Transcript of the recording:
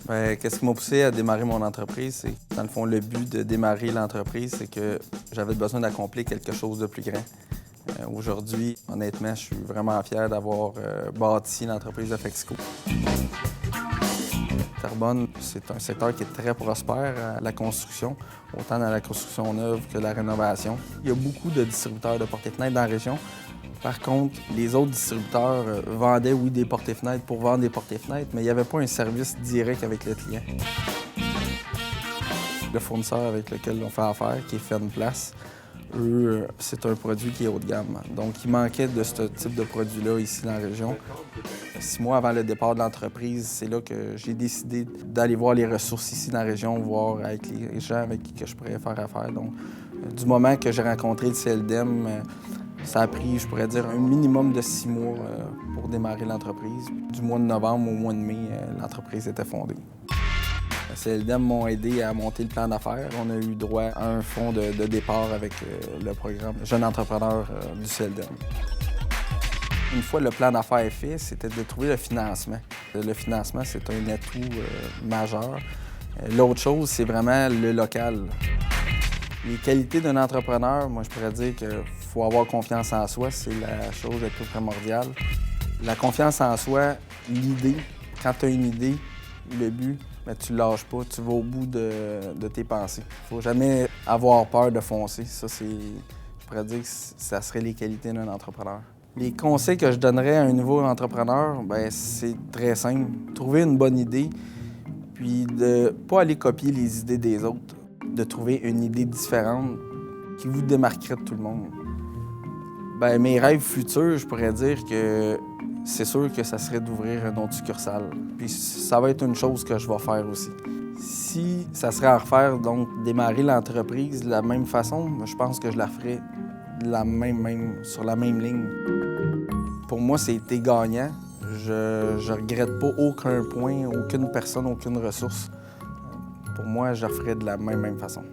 Qu'est-ce qui m'a poussé à démarrer mon entreprise? C'est, dans le fond, le but de démarrer l'entreprise, c'est que j'avais besoin d'accomplir quelque chose de plus grand. Aujourd'hui, honnêtement, je suis vraiment fier d'avoir bâti l'entreprise de Fexco. Terrebonne, c'est un secteur qui est très prospère à la construction, autant dans la construction neuve que la rénovation. Il y a beaucoup de distributeurs de portes et fenêtres dans la région. Par contre, les autres distributeurs vendaient, oui, des portes et fenêtres pour vendre des portes et fenêtres, mais il n'y avait pas un service direct avec le client. Le fournisseur avec lequel on fait affaire, qui est Fenplace, eux, c'est un produit qui est haut de gamme. Donc, il manquait de ce type de produit-là ici dans la région. 6 mois avant le départ de l'entreprise, c'est là que j'ai décidé d'aller voir les ressources ici dans la région, voir avec les gens avec qui je pourrais faire affaire. Donc, du moment que j'ai rencontré le CLDM, ça a pris, je pourrais dire, un minimum de 6 mois pour démarrer l'entreprise. Du mois de novembre au mois de mai, l'entreprise était fondée. Le CLDM m'ont aidé à monter le plan d'affaires. On a eu droit à un fonds de départ avec le programme Jeune entrepreneur du CLDM. Une fois le plan d'affaires est fait, c'était de trouver le financement. Le financement, c'est un atout majeur. L'autre chose, c'est vraiment le local. Les qualités d'un entrepreneur, moi, je pourrais dire qu'il faut avoir confiance en soi, c'est la chose la plus primordiale. La confiance en soi, l'idée, quand tu as une idée, le but, bien, tu ne lâches pas, tu vas au bout de tes pensées. Il ne faut jamais avoir peur de foncer. Ça, je pourrais dire que ça serait les qualités d'un entrepreneur. Les conseils que je donnerais à un nouveau entrepreneur, bien, c'est très simple. Trouver une bonne idée, puis de ne pas aller copier les idées des autres, de trouver une idée différente qui vous démarquerait de tout le monde. Bien, mes rêves futurs, je pourrais dire que c'est sûr que ça serait d'ouvrir un autre succursale. Puis ça va être une chose que je vais faire aussi. Si ça serait à refaire, donc démarrer l'entreprise de la même façon, je pense que je la ferais sur la même ligne. Pour moi, c'était gagnant. Je regrette pas aucun point, aucune personne, aucune ressource. Pour moi, je le ferais de la même façon.